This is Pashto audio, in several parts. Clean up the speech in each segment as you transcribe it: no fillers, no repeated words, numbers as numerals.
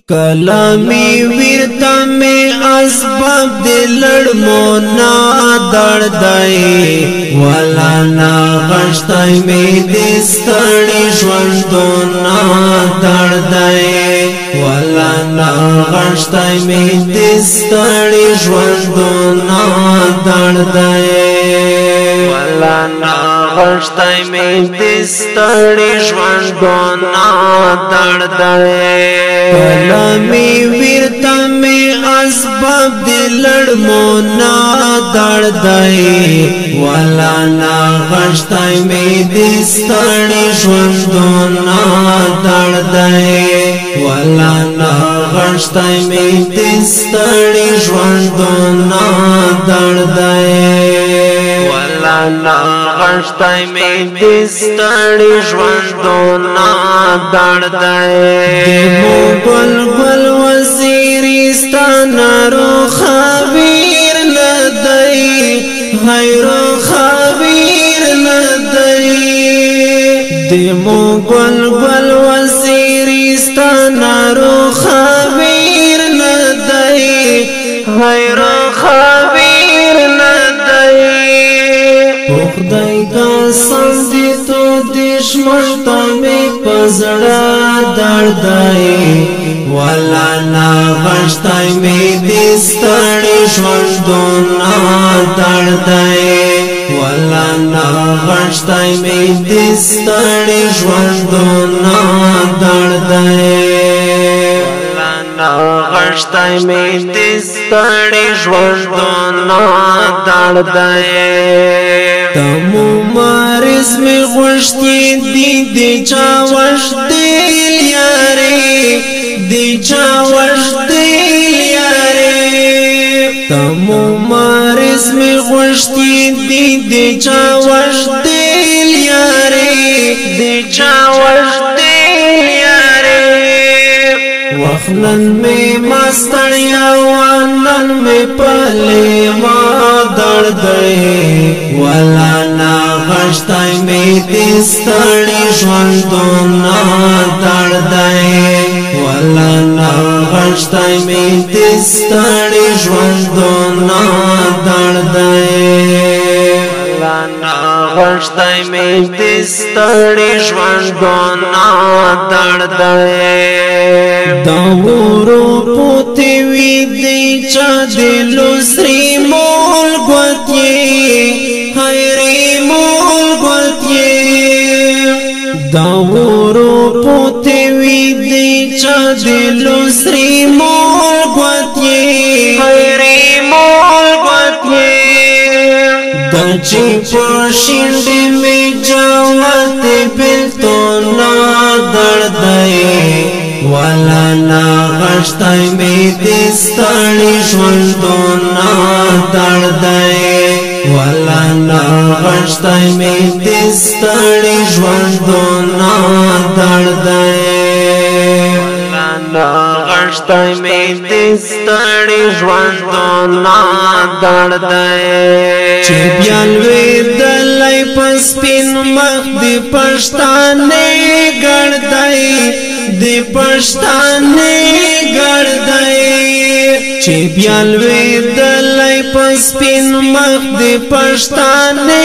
کلامی ویرتا میں اسباب دلڑ مونا دردائی ولانا غشتائی میں دستڑی شوندونا دردائی ولانا غشتائی میں دستڑی شوندونا دردائی ولانا غشتائی میں دستڑی شوندونا دردائی کلامی ویرتا میں اسباب دلڑ مونا دردائی ولانا غشتائی میں دستڑی شوندونا دردائی ولانا غشتائی میں دستڑی شوندونا دردائی ولانا غشتائی میں دستڑی شوندونا دردائی گل گل وزیرستان رو خبیر ندائی غیرو خبیر ندائی دیمو گل گل وزیرستان رو خبیر ندائی غیرو خبیر ندائی خدای دا سمدی تو دشمن تا میں پزڑا دردائی ولانا غشتائی میں دستڑی شوندونا دردائی ولانا غشتائی میں دستڑی شوندونا دردائی ولانا غشتائی میں دستڑی شوندونا دردائی تمو مارس میں غشتی دی چاوش دل یاری دی چاوش دل یاری تمو مارس میں غشتی دی چاوش دل یاری دی چاوش دل یاری وخنن میں مستڑیا وانن میں پلے ما دردائی ولانا غشتائی میں دستڑی شوندونا دردائی ولانا غشتائی میں دستڑی شوندونا دردائی ولانا غشتائی میں دستڑی شوندونا دردائی دورو پوتی وی دی چا دلو سری مول گوتی خیری مول گوتی دورو پوتی وی دی چا دلو سری مول گوتی خیری مول گوتی دچی پرشنڈی میں جاوت بلتونا دردائی ولانا غشتائی میں دستڑی شوندونا دردائی ولانا غشتائی میں دستڑی شوندونا دردائی ولانا غشتائی میں دستڑی شوندونا دردائی چی بیالوی دلائی پس پین مخ دی پشتانے گردائی دی پشتانے گردائی چی بیالوی دلائی پس پین مخ دی پشتانے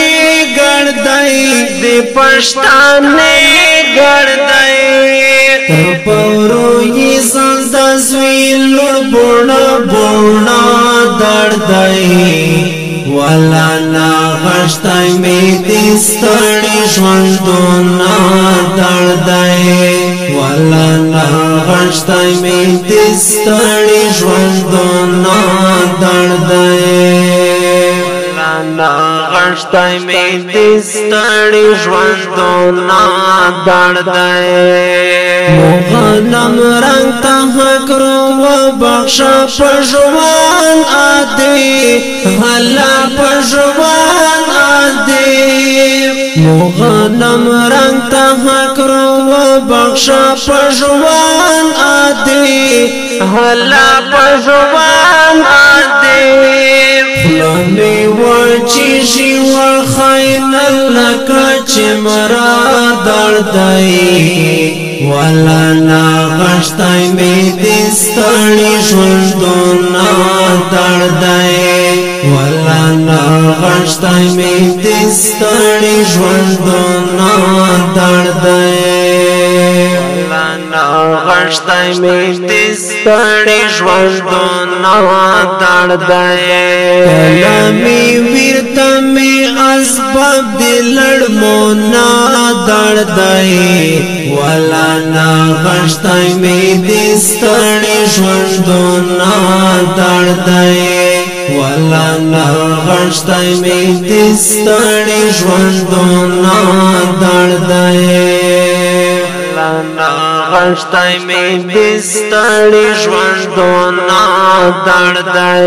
گردائی دی پشتانے گردائی تپورو یہ سندسوی لڑ بونا بونا دردائی ولانا غشتائی میں دستڑی شوندونا دردائی ولانا غشتائی میں دستڑی شوندونا دردائی ولانا غشتائی میں دستڑی شوندونا دردائی مغنم رنگ تحق رو و بخشا پشوان آدی حلا پشوان آدی مغنم رنگ تحق رو و بخشا پشوان آدی حلا پشوان آدی خلمی وچیشی والخین لکا چمرا دردائی ولانا غشتائی میں ستړي ژوندونه دړدای ولانا غشتای می ستړي ژوندونه دړدای ولانا غشتای می ستړي ژوندونه دړدای کلامي ورته می اسباب دلړ مونا دړدای ولانا غشتای می ستړي ژوندونه دړدای ولانا غشتای می ستړي ژوندونه دړدای ولانا غشتای می ستړي ژوندونه دړدای